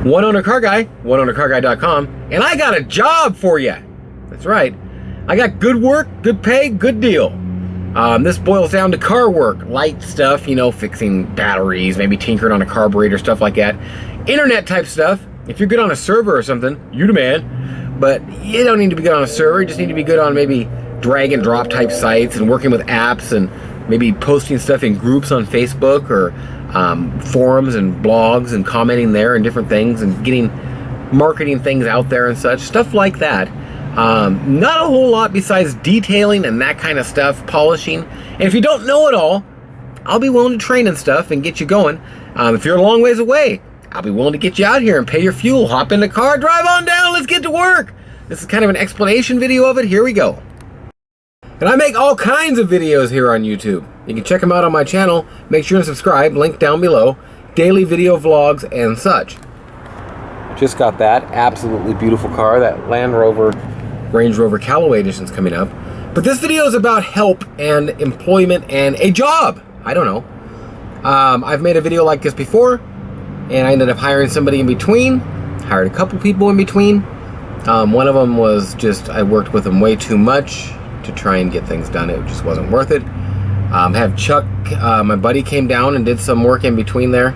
One Owner Car Guy, oneownercarguy.com, and I got a job for you. That's right. I got good work, good pay, good deal. This boils down to car work, light stuff, you know, fixing batteries, maybe tinkering on a carburetor, stuff like that. Internet type stuff. If you're good on a server or something, you the man. But you don't need to be good on a server. You just need to be good on maybe drag and drop type sites and working with apps and maybe posting stuff in groups on Facebook or forums and blogs and commenting there and different things and getting marketing things out there and such, stuff like that. Not a whole lot besides detailing and that kind of stuff, polishing. And if you don't know it all, I'll be willing to train and stuff and get you going. If you're a long ways away, I'll be willing to get you out here and pay your fuel, hop in the car, drive on down, let's get to work. This is kind of an explanation video of it. Here we go. And I make all kinds of videos here on YouTube. You can check them out on my channel. Make sure to subscribe, link down below. Daily video vlogs and such. Just got that absolutely beautiful car, that Land Rover, Range Rover Callaway Edition's coming up. But this video is about help and employment and a job. I don't know. I've made a video like this before, and I ended up hiring somebody in between. Hired a couple people in between. One of them was just, I worked with them way too much to try and get things done. It just wasn't worth it. Have Chuck, my buddy, came down and did some work in between there,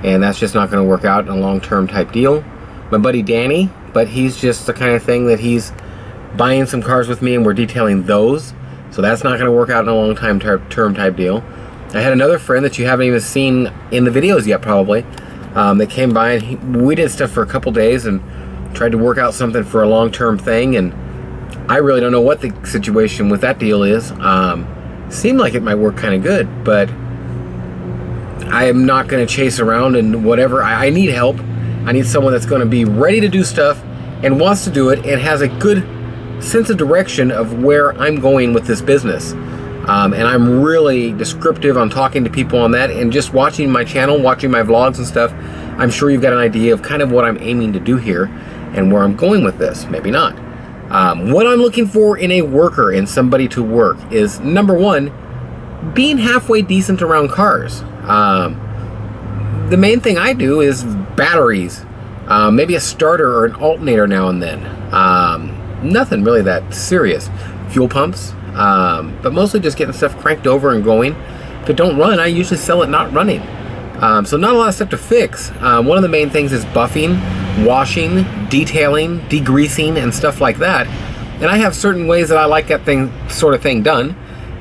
and that's just not going to work out in a long-term type deal. My buddy Danny, but he's just the kind of thing that he's buying some cars with me and we're detailing those, so that's not going to work out in a long-term type deal. I had another friend that you haven't even seen in the videos yet probably, that came by and we did stuff for a couple days and tried to work out something for a long-term thing, and I really don't know what the situation with that deal is. Seemed like it might work kind of good, but I am not going to chase around and whatever. I need help. I need someone that's going to be ready to do stuff and wants to do it and has a good sense of direction of where I'm going with this business. And I'm really descriptive on talking to people on that, and just watching my channel, watching my vlogs and stuff, I'm sure you've got an idea of kind of what I'm aiming to do here and where I'm going with this. Maybe not. What I'm looking for in a worker and somebody to work is, number one, being halfway decent around cars. The main thing I do is batteries, maybe a starter or an alternator now and then. Nothing really that serious. Fuel pumps, but mostly just getting stuff cranked over and going. If it don't run, I usually sell it not running. So not a lot of stuff to fix. One of the main things is buffing, washing, detailing, degreasing, and stuff like that. And I have certain ways that I like that sort of thing done.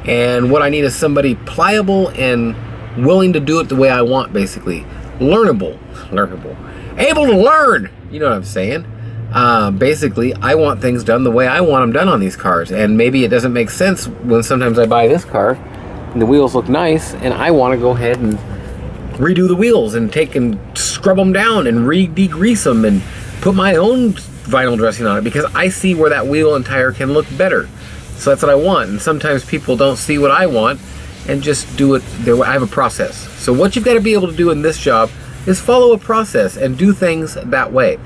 And what I need is somebody pliable and willing to do it the way I want, basically. Learnable, able to learn, you know what I'm saying? Basically, I want things done the way I want them done on these cars, and maybe it doesn't make sense when sometimes I buy this car and the wheels look nice and I want to go ahead and redo the wheels and take and scrub them down and degrease them and put my own vinyl dressing on it because I see where that wheel and tire can look better. So that's what I want, and sometimes people don't see what I want and just do it their way. I have a process. So what you've got to be able to do in this job is follow a process and do things that way.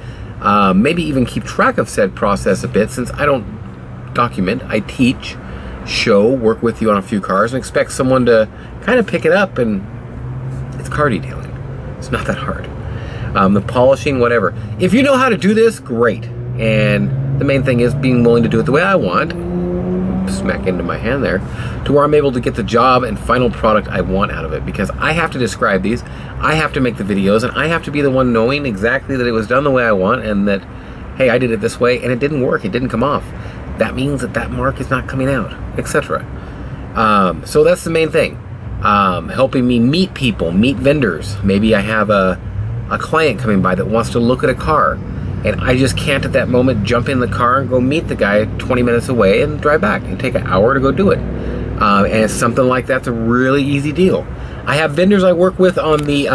Maybe even keep track of said process a bit, since I don't document. I teach, show, work with you on a few cars, and expect someone to kind of pick it up, and it's car detailing. It's not that hard. The polishing, whatever. If you know how to do this, great. And the main thing is being willing to do it the way I want. Smack into my hand there, to where I'm able to get the job and final product I want out of it, because I have to describe these, I have to make the videos, and I have to be the one knowing exactly that it was done the way I want, and that, hey, I did it this way and it didn't work, it didn't come off. That means that that mark is not coming out, etc. So that's the main thing. Helping me meet people, meet vendors. Maybe I have a client coming by that wants to look at a car, and I just can't at that moment jump in the car and go meet the guy 20 minutes away and drive back and take an hour to go do it. And it's something like that's a really easy deal. I have vendors I work with on the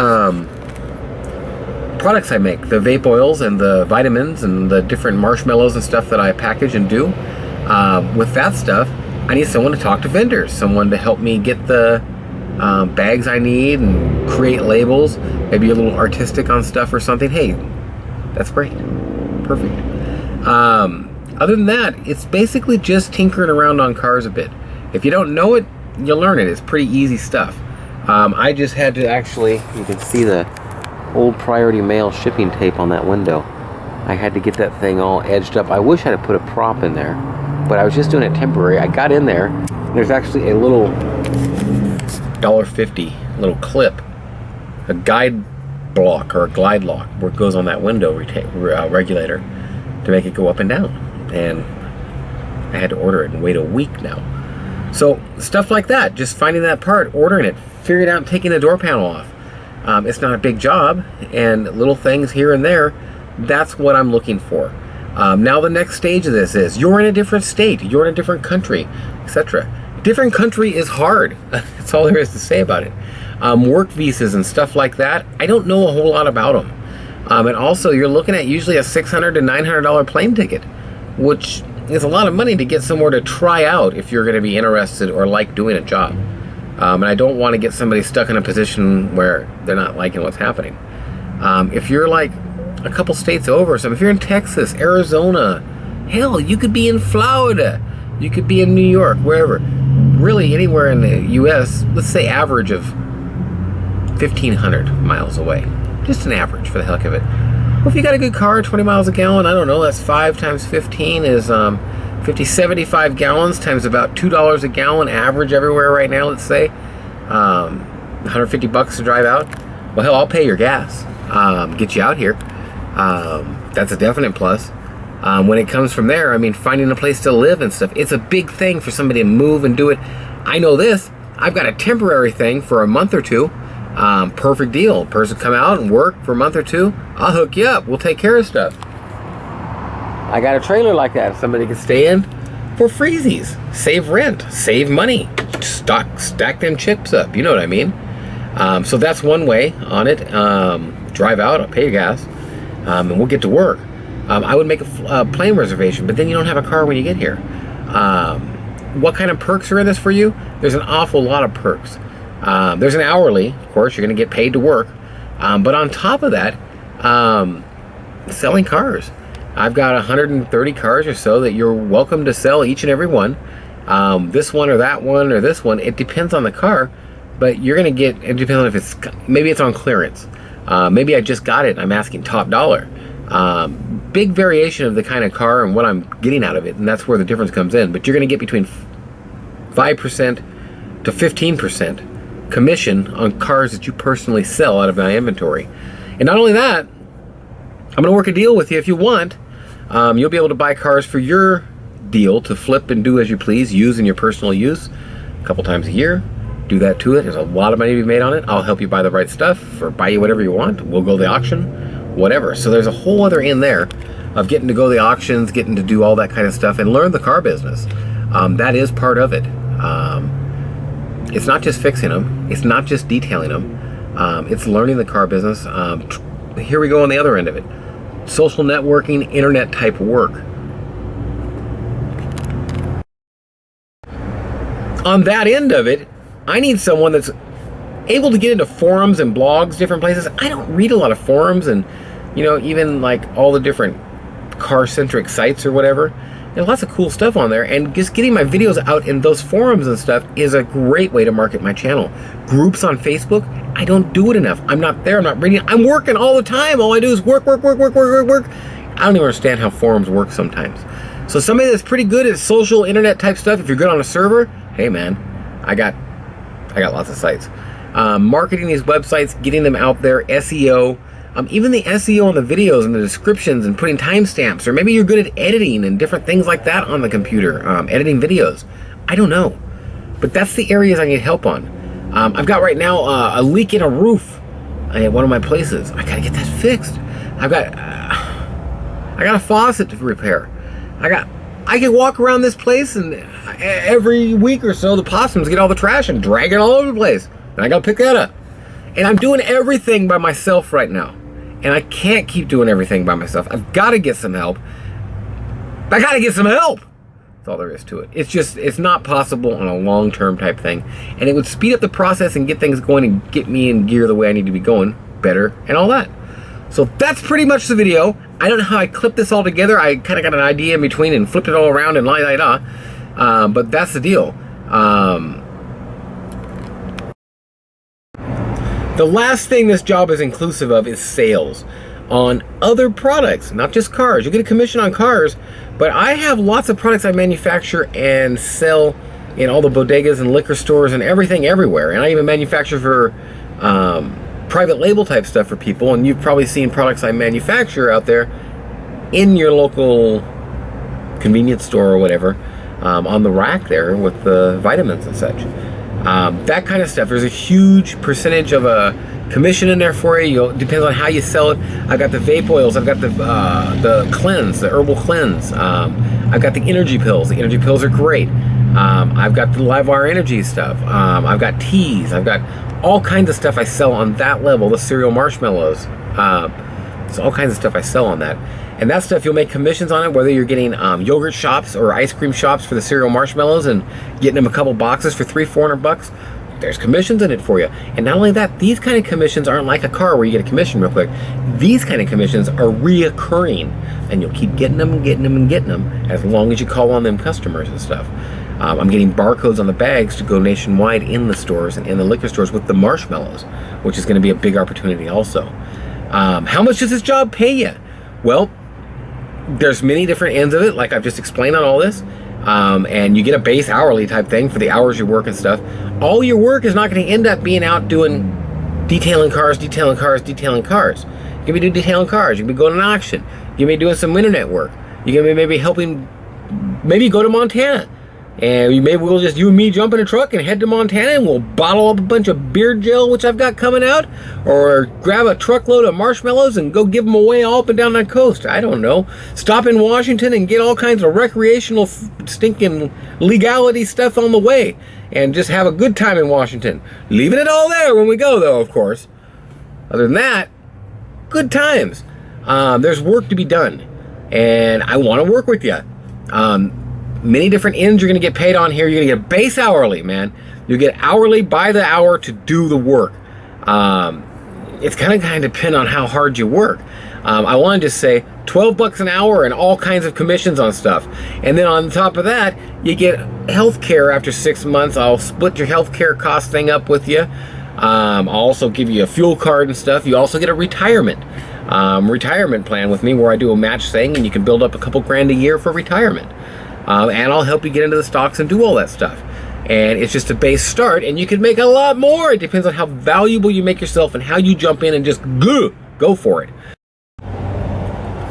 products I make, the vape oils and the vitamins and the different marshmallows and stuff that I package and do. With that stuff, I need someone to talk to vendors, someone to help me get the bags I need and create labels, maybe a little artistic on stuff or something. Hey, that's great. Perfect. Other than that, it's basically just tinkering around on cars a bit. If you don't know it, you'll learn it. It's pretty easy stuff. I just had to actually, you can see the old Priority Mail shipping tape on that window. I had to get that thing all edged up. I wish I had put a prop in there, but I was just doing it temporary. I got in there. There's actually a little $1.50 little clip, a guide block or a glide lock where it goes on that window regulator to make it go up and down. And I had to order it and wait a week now. So stuff like that, just finding that part, ordering it, figuring out taking the door panel off. It's not a big job, and little things here and there, that's what I'm looking for. Now the next stage of this is, you're in a different state, you're in a different country, etc. Different country is hard. That's all there is to say about it. Work visas and stuff like that, I don't know a whole lot about them. And also, you're looking at usually a $600 to $900 plane ticket, which is a lot of money to get somewhere to try out if you're going to be interested or like doing a job. And I don't want to get somebody stuck in a position where they're not liking what's happening. If you're like a couple states over, so if you're in Texas, Arizona, hell, you could be in Florida, you could be in New York, wherever. Really anywhere in the US, let's say average of 1,500 miles away. Just an average for the heck of it. Well, if you got a good car, 20 miles a gallon, I don't know, that's 5 times 15 is 75 gallons times about $2 a gallon average everywhere right now, let's say. 150 bucks to drive out. Well, hell, I'll pay your gas. Get you out here. That's a definite plus. When it comes from there, I mean, finding a place to live and stuff, it's a big thing for somebody to move and do it. I know this. I've got a temporary thing for a month or two. Perfect deal. Person come out and work for a month or two. I'll hook you up. We'll take care of stuff. I got a trailer like that. Somebody can stay in for freezies. Save rent. Save money. Stack them chips up. You know what I mean? So that's one way on it. Drive out. I'll pay your gas. And we'll get to work. I would make a plane reservation, but then you don't have a car when you get here. What kind of perks are in this for you? There's an awful lot of perks. There's an hourly, of course, you're going to get paid to work. But on top of that, selling cars. I've got 130 cars or so that you're welcome to sell, each and every one. This one or that one or this one, it depends on the car, but you're going to get, it depends on if it's, maybe it's on clearance. Maybe I just got it and I'm asking top dollar. Big variation of the kind of car and what I'm getting out of it, and that's where the difference comes in. But you're going to get between 5% to 15% commission on cars that you personally sell out of my inventory. And not only that, I'm going to work a deal with you if you want. You'll be able to buy cars for your deal to flip and do as you please, use in your personal use a couple times a year. Do that to it. There's a lot of money to be made on it. I'll help you buy the right stuff or buy you whatever you want. We'll go to the auction, whatever. So there's a whole other end there of getting to go to the auctions, getting to do all that kind of stuff and learn the car business. That is part of it. It's not just fixing them. It's not just detailing them. It's learning the car business. Here we go on the other end of it. Social networking, internet type work. On that end of it, I need someone that's able to get into forums and blogs, different places. I don't read a lot of forums and, you know, even like all the different car-centric sites or whatever. There's lots of cool stuff on there, and just getting my videos out in those forums and stuff is a great way to market my channel. Groups on Facebook, I don't do it enough. I'm not there, I'm not reading. I'm working all the time. All I do is work. I don't even understand how forums work sometimes. So somebody that's pretty good at social internet type stuff, if you're good on a server, hey man, I got lots of sites. Marketing these websites, getting them out there, SEO, even the SEO on the videos and the descriptions and putting timestamps, or maybe you're good at editing and different things like that on the computer, editing videos. I don't know, but that's the areas I need help on. I've got right now a leak in a roof at one of my places. I gotta get that fixed. I got a faucet to repair. I can walk around this place and every week or so the possums get all the trash and drag it all over the place. And I gotta pick that up. And I'm doing everything by myself right now. And I can't keep doing everything by myself. I've gotta get some help. I gotta get some help! That's all there is to it. It's not possible on a long-term type thing. And it would speed up the process and get things going and get me in gear the way I need to be going better and all that. So that's pretty much the video. I don't know how I clipped this all together. I kind of got an idea in between and flipped it all around and but that's the deal. The last thing this job is inclusive of is sales on other products, not just cars. You get a commission on cars, but I have lots of products I manufacture and sell in all the bodegas and liquor stores and everything everywhere. And I even manufacture for private label type stuff for people. And you've probably seen products I manufacture out there in your local convenience store or whatever, on the rack there with the vitamins and such. That kind of stuff. There's a huge percentage of a commission in there for you. Depends on how you sell it. I've got the vape oils. I've got the cleanse, the herbal cleanse. I've got the energy pills. The energy pills are great. I've got the live wire energy stuff. I've got teas. I've got all kinds of stuff I sell on that level. The cereal marshmallows. So all kinds of stuff I sell on that. And that stuff, you'll make commissions on it, whether you're getting yogurt shops or ice cream shops for the cereal marshmallows and getting them a couple boxes for $300-400. There's commissions in it for you. And not only that, these kind of commissions aren't like a car where you get a commission real quick. These kind of commissions are reoccurring, and you'll keep getting them and getting them and getting them as long as you call on them customers and stuff. I'm getting barcodes on the bags to go nationwide in the stores and in the liquor stores with the marshmallows, which is going to be a big opportunity also. How much does this job pay you? Well, there's many different ends of it, like I've just explained on all this. And you get a base hourly type thing for the hours you work and stuff. All your work is not going to end up being out doing detailing cars. You can be doing detailing cars. You can be going to an auction. You can be doing some internet work. You can be maybe helping, maybe go to Montana. And maybe we'll just, you and me, jump in a truck and head to Montana, and we'll bottle up a bunch of beard gel, which I've got coming out, or grab a truckload of marshmallows and go give them away all up and down that coast. I don't know. Stop in Washington and get all kinds of recreational stinking legality stuff on the way, and just have a good time in Washington. Leaving it all there when we go, though, of course. Other than that, good times. There's work to be done, and I want to work with you. Many different ends you're going to get paid on here. You're going to get base hourly, man. You get hourly by the hour to do the work. It's kind of depend on how hard you work. I want to just say $12 an hour and all kinds of commissions on stuff. And then on top of that, you get health care after 6 months. I'll split your health care cost thing up with you. I'll also give you a fuel card and stuff. You also get a retirement plan with me, where I do a match thing, and you can build up a couple grand a year for retirement. And I'll help you get into the stocks and do all that stuff. And it's just a base start, and you can make a lot more. It depends on how valuable you make yourself and how you jump in and just go for it.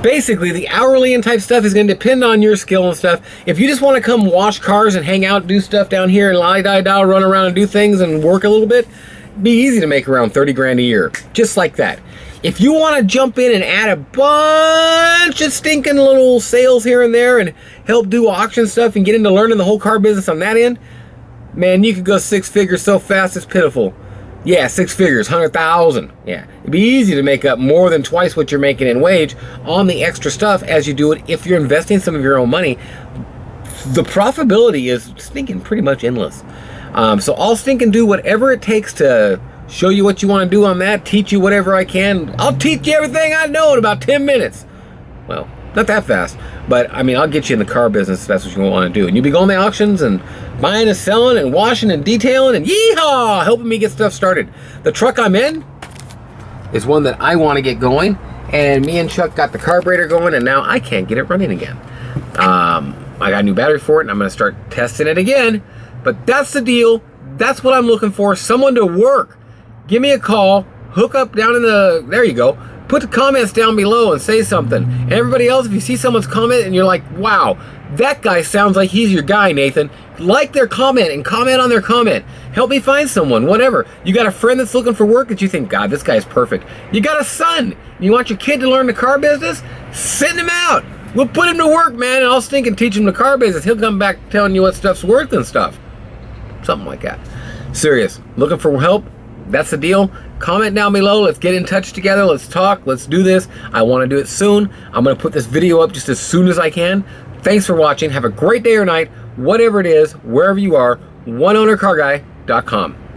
Basically, the hourly and type stuff is going to depend on your skill and stuff. If you just want to come wash cars and hang out, do stuff down here and lie-die-da, run around and do things and work a little bit, it'd be easy to make around 30 grand a year, just like that. If you want to jump in and add a bunch of stinking little sales here and there and help do auction stuff and get into learning the whole car business on that end, man, you could go 6 figures so fast it's pitiful. Yeah, 6 figures, 100,000. Yeah, it'd be easy to make up more than twice what you're making in wage on the extra stuff as you do it if you're investing some of your own money. The profitability is stinking pretty much endless. So I'll stinking do whatever it takes to show you what you want to do on that, teach you whatever I can. I'll teach you everything I know in about 10 minutes. Well, not that fast, but I mean, I'll get you in the car business if that's what you want to do. And you'll be going to auctions and buying and selling and washing and detailing and yeehaw, helping me get stuff started. The truck I'm in is one that I want to get going, and me and Chuck got the carburetor going, and now I can't get it running again. I got a new battery for it, and I'm going to start testing it again. But that's the deal. That's what I'm looking for, someone to work. Give me a call, hook up down in the, there you go. Put the comments down below and say something. And everybody else, if you see someone's comment and you're like, wow, that guy sounds like he's your guy, Nathan, like their comment and comment on their comment. Help me find someone, whatever. You got a friend that's looking for work that you think, God, this guy's perfect. You got a son, and you want your kid to learn the car business? Send him out. We'll put him to work, man, and I'll stink and teach him the car business. He'll come back telling you what stuff's worth and stuff. Something like that. Serious. Looking for help? That's the deal. Comment down below. Let's get in touch together. Let's talk. Let's do this. I want to do it soon. I'm going to put this video up just as soon as I can. Thanks for watching. Have a great day or night, whatever it is, wherever you are. OneOwnerCarGuy.com.